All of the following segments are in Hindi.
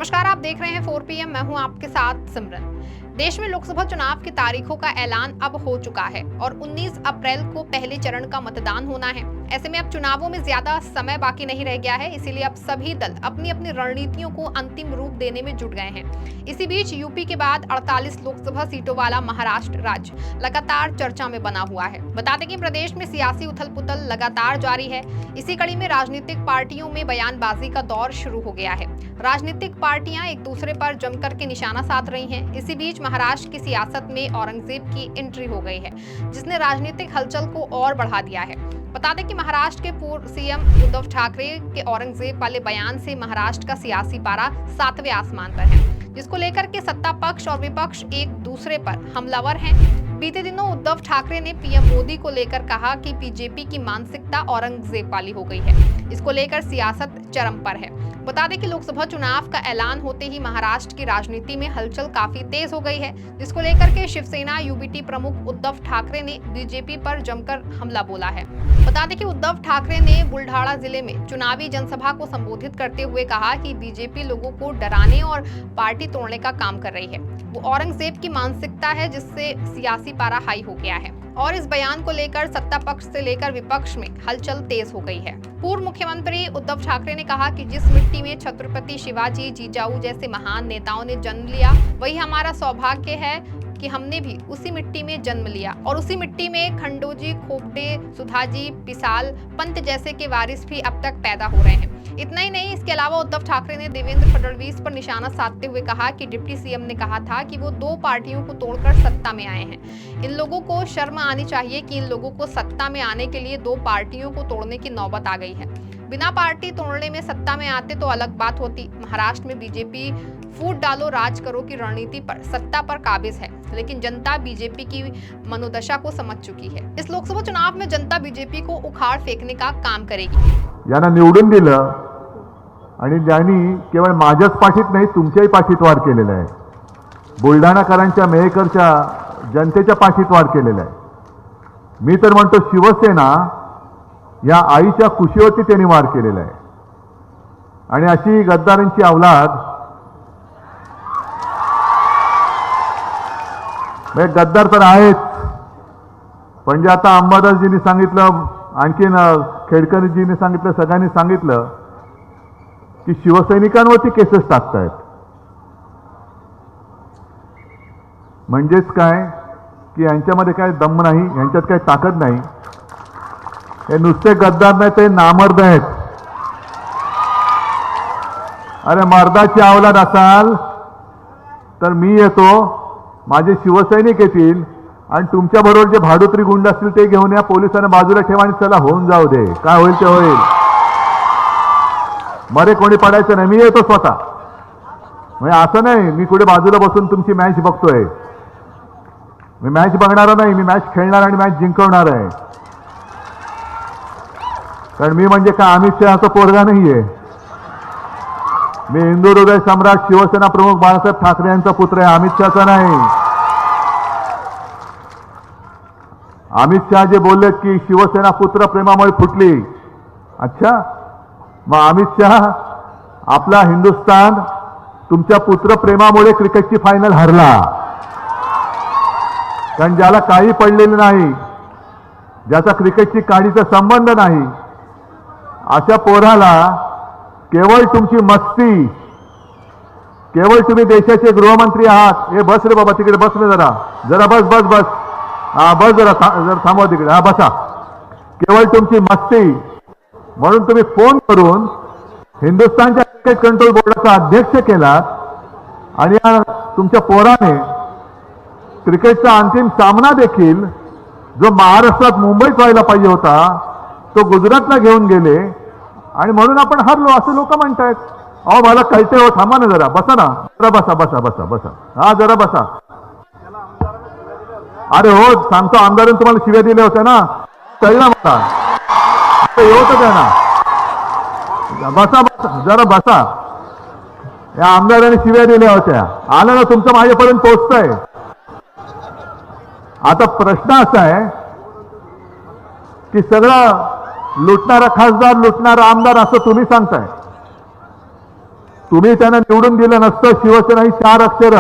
नमस्कार, आप देख रहे हैं 4 PM। मैं हूं आपके साथ सिमरन। देश में लोकसभा चुनाव की तारीखों का ऐलान अब हो चुका है और 19 अप्रैल को पहले चरण का मतदान होना है। ऐसे में अब चुनावों में ज्यादा समय बाकी नहीं रह गया है, इसीलिए अब सभी दल अपनी अपनी रणनीतियों को अंतिम रूप देने में जुट गए हैं। इसी बीच यूपी के बाद 48 लोकसभा सीटों वाला महाराष्ट्र राज्य लगातार चर्चा में बना हुआ है। बता दें कि प्रदेश में सियासी उथल पुथल लगातार जारी है। इसी कड़ी में राजनीतिक पार्टियों में बयानबाजी का दौर शुरू हो गया है। राजनीतिक पार्टियां एक दूसरे पर जमकर के निशाना साध रही हैं। इसी बीच महाराष्ट्र की सियासत में औरंगजेब की एंट्री हो गई है, जिसने राजनीतिक हलचल को और बढ़ा दिया है। बता दें कि महाराष्ट्र के पूर्व सीएम उद्धव ठाकरे के औरंगजेब वाले बयान से महाराष्ट्र का सियासी पारा 7वें आसमान पर है, जिसको लेकर के सत्ता पक्ष और विपक्ष एक दूसरे पर हमलावर हैं। बीते दिनों उद्धव ठाकरे ने पीएम मोदी को लेकर कहा कि बीजेपी की मानसिकता औरंगजेब वाली हो गई है। इसको लेकर सियासत चरम पर है। बता दें कि लोकसभा चुनाव का ऐलान होते ही महाराष्ट्र की राजनीति में हलचल काफी तेज हो गई है, जिसको लेकर के शिवसेना यूबीटी प्रमुख उद्धव ठाकरे ने बीजेपी पर जमकर हमला बोला है। बता दें कि उद्धव ठाकरे ने बुल्ढाना जिले में चुनावी जनसभा को संबोधित करते हुए कहा कि बीजेपी लोगों को डराने और पार्टी तोड़ने का काम कर रही है। वो औरंगजेब की मानसिकता है, जिससे सियासी पारा हाई हो गया है। और इस बयान को लेकर सत्ता पक्ष से लेकर विपक्ष में हलचल तेज हो गई है। पूर्व मुख्यमंत्री उद्धव ठाकरे ने कहा कि जिस मिट्टी में छत्रपति शिवाजी, जिजाऊ जैसे महान नेताओं ने जन्म लिया, वही हमारा सौभाग्य है कि हमने भी उसी मिट्टी में जन्म लिया और उसी मिट्टी में खंडोजी, खोपड़े, सुधाजी, पिसाल, पंत जैसे के वारिस भी अब तक पैदा हो रहे हैं। इतना ही नहीं, इसके अलावा उद्धव ठाकरे ने देवेंद्र फडणवीस पर निशाना साधते हुए कहा कि डिप्टी सीएम ने कहा था कि वो 2 पार्टियों को तोड़कर सत्ता में आए हैं। इन लोगों को शर्म आनी चाहिए कि इन लोगों को सत्ता में आने के लिए 2 पार्टियों को तोड़ने की नौबत आ गई है। बिना पार्टी तोड़ने में सत्ता में आते तो अलग बात होती। महाराष्ट्र में बीजेपी फूट डालो राज करो की रणनीति पर सत्ता पर काबिज है, लेकिन जनता बीजेपी की मनोदशा को समझ चुकी है। इस लोकसभा चुनाव में जनता बीजेपी को उखाड़ फेकने का काम करेगी। यांना निवडून दिलं आणि ज्यांनी केवळ माझ्याच पाठीत नाही तुमच्याही पाठीत वार केलेला आहे, बुलढाणाकरांच्या मेहकरच्या जनतेच्या पाठीत वार केलेला आहे। मी तर म्हणतो शिवसेना या आईच्या कुशीवरती त्यांनी वार केलेला आहे आणि अशी गद्दारांची अवलाद गद्दार तर आहेच, पण जे आता अंबादासजींनी सांगितलं, आणखीन खेडकरजींनी सांगितलं, सगळ्यांनी सांगितलं की शिवसैनिकांवरती केसेस टाकतायत। म्हणजेच काय की यांच्यामध्ये काय दम नाही, यांच्यात काय ताकद नाही, हे नुसते गद्दार नाही, ते नामर्द आहेत। अरे मर्दाची अवलाद असाल तर मी येतो, माझे शिवसैनिक येतील आणि तुमच्या बरोबर जे भाडोत्री गुंड असतील ते घेऊन या, पोलिसांना बाजूला ठेवा आणि चला होऊन जाऊ दे, काय होईल ते होईल, मरे कोणी पडायचं नाही, मी येतो स्वतः। म्हणजे असं नाही मी कुठे बाजूला बसून तुमची मॅच बघतोय, मी मॅच बघणार नाही, मी मॅच खेळणार आणि मॅच जिंकवणार आहे। कारण मी म्हणजे काय अमित शहाचा पोरगा नाहीये, मी हिंदू हृदय सम्राट शिवसेना प्रमुख बाळासाहेब ठाकरे यांचा पुत्र आहे, अमित शहाचा नाही। अमित शहा जे बोलले की शिवसेना पुत्र प्रेमामुळे फुटली, अच्छा मग अमित शहा आपला हिंदुस्थान तुमच्या पुत्र प्रेमामुळे क्रिकेटची फायनल हरला। कारण ज्याला काही पडलेलं नाही, ज्याचा क्रिकेटची काडीचा संबंध नाही, अशा पोराला केवळ तुमची मस्ती, केवळ तुम्ही देशाचे गृहमंत्री आहात, हे बस रे बाबा तिकडे बस रे, जरा जरा बस बस बस, हा बस जरा थांबवा तिकडे, हा बसा, केवळ तुमची मस्ती म्हणून तुम्ही फोन करून हिंदुस्थानच्या क्रिकेट कंट्रोल बोर्डाचा अध्यक्ष केलात आणि तुमच्या पोराने क्रिकेटचा अंतिम सामना देखील जो महाराष्ट्रात मुंबईत व्हायला पाहिजे होता तो गुजरातला घेऊन गेले आणि म्हणून आपण हरलो असं लोक म्हणतायत। अहो मला कळते हो, थांबा ना जरा, बसा ना, जरा बसा बसा बसा बसा, हा जरा बसा। अरे हो सांगतो, आमदारांनी तुम्हाला शिव्या दिल्या होत्या ना, कळलं मला, होतं त्या ना, बसा बसा जरा बसा, या आमदारांनी शिव्या दिल्या होत्या, आलं ना तुमचं माझ्यापर्यंत पोहोचतंय। आता प्रश्न असा आहे की सगळं लुटणारा खासदार, लुटणारा आमदार असं तुम्ही सांगताय, तुम्ही त्यांना निवडून दिलं नसतं, शिवसेना ही 4 अक्षर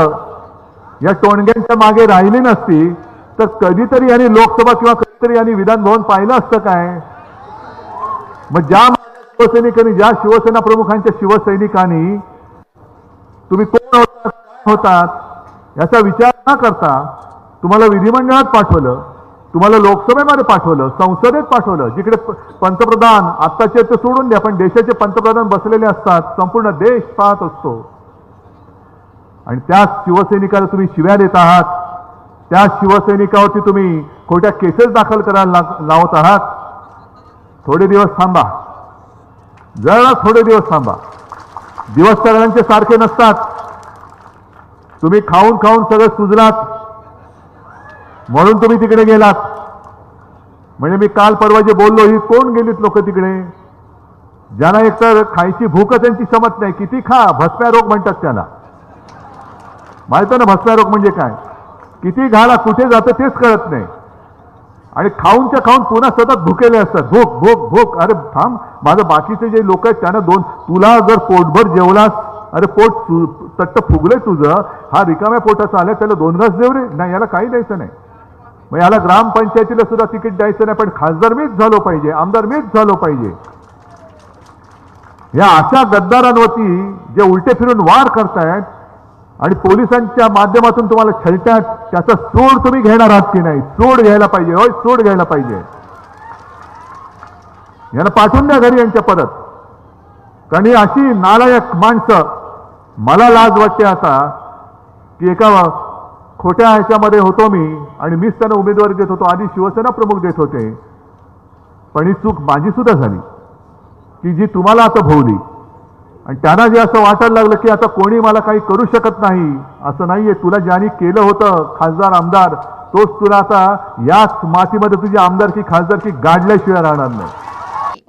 या टोणग्यांच्या मागे राहिली नसती, तर कधीतरी यांनी लोकसभा किंवा कधीतरी यांनी विधान भवन पाहिलं असतं काय? मग ज्या शिवसैनिकांनी, ज्या शिवसेना प्रमुखांच्या शिवसैनिकांनी तुम्ही कोण होतात याचा विचार न करता तुम्हाला विधिमंडळात पाठवलं, तुम्हाला लोकसभेमध्ये पाठवलं, संसदेत पाठवलं, जिकडे पंतप्रधान आत्ताचे ते सोडून द्या, पण देशाचे पंतप्रधान बसलेले असतात, संपूर्ण देश पाहत असतो, आणि त्या शिवसैनिकाला तुम्ही शिव्या देत आहात, त्या शिवसैनिकावरती तुम्ही खोट्या केसेस दाखल करायला लावत आहात. थोडे दिवस थांबा, जरा थोडे दिवस थांबा. दिवस सगळ्यांचे सारखे नसतात. तुम्ही खाऊन खाऊन सगळं सुजलात म्हणून तुम्ही तिकडे गेलात. म्हणजे मी काल परवा जे बोललो, ही कोण गेलीत लोक तिकडे, ज्यांना एकतर खायची भूकच त्यांची समज नाही. किती खा, भस्म्या रोग म्हणतात त्याला. माहिती ना भस्म्या रोग म्हणजे काय? किती घाला, कुठे जातं तेच कळत नाही, आणि खाऊनच्या खाऊन पुन्हा सतत भुकेले असतात. भूक भूक भूक. अरे थांब, माझं बाकीचे जे लोक आहेत त्यांना तुला जर पोटभर जेवलास, अरे पोट तट्ट फुगले तुझं, हा रिकाम्या पोटाचा आला, त्याला 2 घास देव रे. नाही, याला काही द्यायचं नाही. मग याला ग्रामपंचायतीला सुद्धा तिकीट द्यायचं नाही, पण खासदार मीच झालो पाहिजे, आमदार मीच झालो पाहिजे. या अशा गद्दारांवरती जे उलटे फिरून वार करतायत आणि पोलिसांच्या माध्यमातून तुम्हाला छळतात, त्याचा सूड तुम्ही घेणार आहात की नाही? सूड घ्यायला पाहिजे, होय, सूड घ्यायला पाहिजे. यांना पाठवून द्या घरी यांच्या परत. कारण ही अशी नालायक माणसं, मला लाज वाटते आता की एका खोट्या ह्याच्यामध्ये होतो मी आणि मीच त्यांना उमेदवारी देत होतो. आधी शिवसेना प्रमुख देत होते, पण ही चूक माझी सुद्धा झाली की जी तुम्हाला आता भोवली. आणि त्यांना जे असं वाटायला लागलं की आता कोणी मला काही करू शकत नाही. असं नाहीये. तुला ज्यांनी केलं होतं खासदार आमदार, तोच तुला आता याच मातीमध्ये तुझी आमदारकी खासदारकी गाडल्याशिवाय राहणार नाही.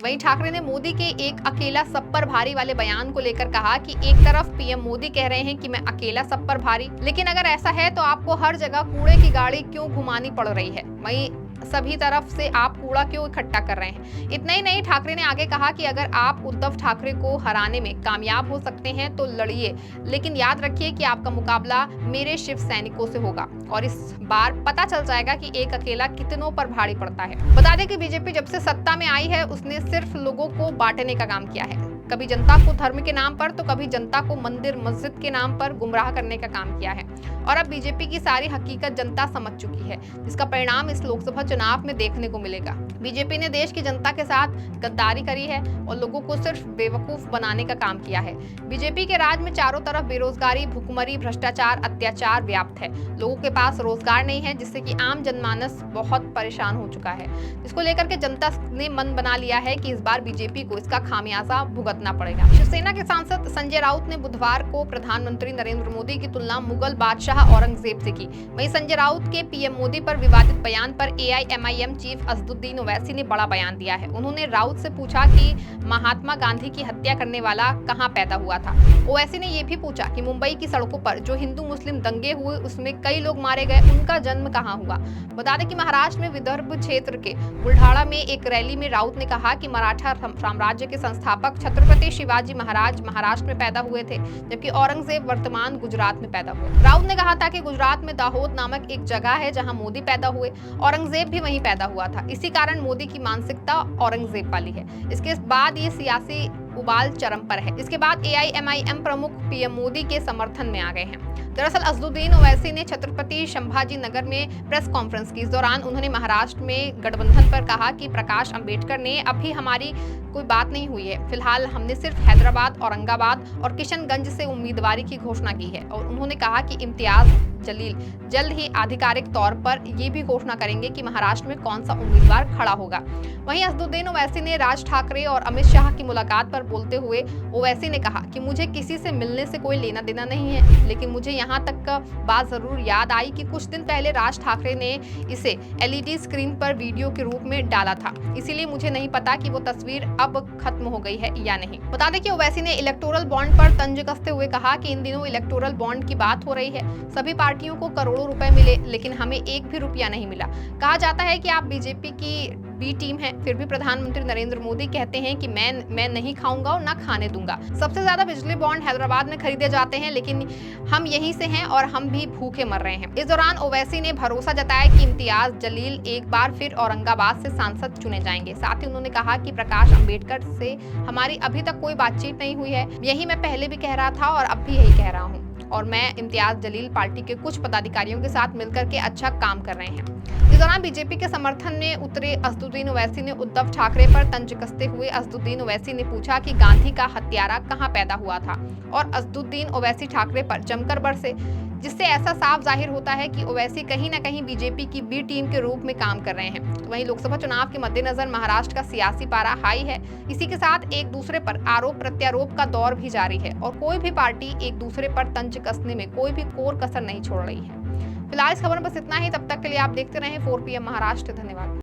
वहीं ठाकरे ने मोदी के एक अकेला सब पर भारी वाले बयान को लेकर कहा कि एक तरफ पीएम मोदी कह रहे हैं कि मैं अकेला सब पर भारी, लेकिन अगर ऐसा है तो आपको हर जगह कूड़े की गाड़ी क्यों घुमानी पड़ रही है? वहीं सभी तरफ से आप कूड़ा क्यों इकट्ठा कर रहे हैं? इतना ही नहीं, ठाकरे ने आगे कहा कि अगर आप उद्धव ठाकरे को हराने में कामयाब हो सकते हैं तो लड़िए, लेकिन याद रखिए कि आपका मुकाबला मेरे शिव सैनिकों से होगा और इस बार पता चल जाएगा कि एक अकेला कितनों पर भारी पड़ता है। बता दें कि बीजेपी जब से सत्ता में आई है उसने सिर्फ लोगों को बांटने का काम किया है। कभी जनता को धर्म के नाम पर तो कभी जनता को मंदिर मस्जिद के नाम पर गुमराह करने का काम किया है, और अब बीजेपी की सारी हकीकत जनता समझ चुकी है, जिसका परिणाम इस लोकसभा चुनाव में देखने को मिलेगा। बीजेपी ने देश की जनता के साथ गद्दारी करी है और लोगों को सिर्फ बेवकूफ बनाने का काम किया है। बीजेपी के राज में चारों तरफ बेरोजगारी, भुखमरी, भ्रष्टाचार, अत्याचार व्याप्त है। लोगों के पास रोजगार नहीं है, जिससे कि आम जनमानस बहुत परेशान हो चुका है, जिसको लेकर के जनता ने मन बना लिया है कि इस बार बीजेपी को इसका खामियाजा भुगतना पड़ेगा। शिवसेना के सांसद संजय राउत ने बुधवार को प्रधानमंत्री नरेंद्र मोदी की तुलना मुगल बादशाह औरंगजेब से की। वहीं संजय राउत के पीएम मोदी पर विवादित बयान पर एआईएमआईएम चीफ असदुद्दीन ओवैसी ने बड़ा बयान दिया है। उन्होंने राउत से पूछा कि महात्मा गांधी की हत्या करने वाला कहां पैदा हुआ था। ओवैसी ने यह भी पूछा कि मुंबई की सड़कों पर जो हिंदू मुस्लिम दंगे हुए उसमें कई लोग मारे गए, उनका जन्म कहां हुआ। बता दें कि महाराष्ट्र में विदर्भ क्षेत्र के बुल्ढाड़ा में एक रैली में राउत ने कहा कि मराठा साम्राज्य के संस्थापक छत्रपति शिवाजी महाराज महाराष्ट्र में पैदा हुए थे, जबकि औरंगजेब वर्तमान गुजरात में पैदा हुए। राउत ने कहा था कि गुजरात में दाहोद नामक एक जगह है जहां मोदी पैदा हुए, औरंगजेब भी वहीं पैदा हुआ था, इसी कारण मोदी की मानसिकता औरंगजेब वाली है। इसके बाद ये सियासी उबाल चरम पर है। इसके बाद एआईएमआईएम प्रमुख पीएम मोदी के समर्थन में आ गए हैं। दरअसल असदुद्दीन ओवैसी ने छत्रपति संभाजी नगर में प्रेस कॉन्फ्रेंस की। इस दौरान उन्होंने महाराष्ट्र में गठबंधन पर कहा कि प्रकाश अंबेडकर ने अभी हमारी कोई बात नहीं हुई है, फिलहाल हमने सिर्फ हैदराबाद, औरंगाबाद और किशनगंज से उम्मीदवारी की घोषणा की है, और उन्होंने कहा कि इम्तियाज जलील जल्द ही आधिकारिक तौर पर ये भी घोषणा करेंगे कि महाराष्ट्र में कौन सा उम्मीदवार खड़ा होगा। वहीं असदुद्दीन ओवैसी ने राज ठाकरे और अमित शाह की मुलाकात पर बोलते हुए ओवैसी ने कहा कि मुझे किसी से मिलने से कोई लेना देना नहीं है, लेकिन मुझे यहाँ तक का बात जरूर याद आई कि कुछ दिन पहले राज ठाकरे ने इसे एलईडी स्क्रीन पर वीडियो के रूप में डाला था, इसीलिए मुझे नहीं पता कि वो तस्वीर अब खत्म हो गई है या नहीं। बता दें कि ओवैसी ने इलेक्टोरल बॉन्ड पर तंज कसते हुए कहा कि इन दिनों इलेक्टोरल बॉन्ड की बात हो रही है, सभी पार्टियों को करोड़ों रुपए मिले, लेकिन हमें एक भी रुपया नहीं मिला। कहा जाता है कि आप बीजेपी की बी टीम है। फिर भी प्रधानमंत्री नरेंद्र मोदी कहते हैं कि मैं नहीं खाऊंगा और ना खाने दूंगा। सबसे ज्यादा बिजली बॉन्ड हैदराबाद में खरीदे जाते हैं, लेकिन हम यहीं से हैं और हम भी भूखे मर रहे हैं। इस दौरान ओवैसी ने भरोसा जताया कि इम्तियाज जलील एक बार फिर औरंगाबाद से सांसद चुने जाएंगे। साथ ही उन्होंने कहा कि प्रकाश अंबेडकर से हमारी अभी तक कोई बातचीत नहीं हुई है। यही मैं पहले भी कह रहा था और अब भी यही कह रहा हूँ, और मैं इम्तियाज जलील पार्टी के कुछ पदाधिकारियों के साथ मिलकर के अच्छा काम कर रहे हैं। इस दौरान बीजेपी के समर्थन में उतरे असदुद्दीन ओवैसी ने उद्धव ठाकरे पर तंज कसते हुए असदुद्दीन ओवैसी ने पूछा कि गांधी का हत्यारा कहां पैदा हुआ था, और असदुद्दीन ओवैसी ठाकरे पर जमकर बरसे, जिससे ऐसा साफ जाहिर होता है कि ओवैसी कहीं न कहीं बीजेपी की बी टीम के रूप में काम कर रहे हैं। तो वहीं लोकसभा चुनाव के मद्देनजर महाराष्ट्र का सियासी पारा हाई है। इसी के साथ एक दूसरे पर आरोप प्रत्यारोप का दौर भी जारी है और कोई भी पार्टी एक दूसरे पर तंज कसने में कोई भी कोर कसर नहीं छोड़ रही है। फिलहाल इस खबर में बस इतना ही। तब तक के लिए आप देखते रहें 4 PM महाराष्ट्र। धन्यवाद।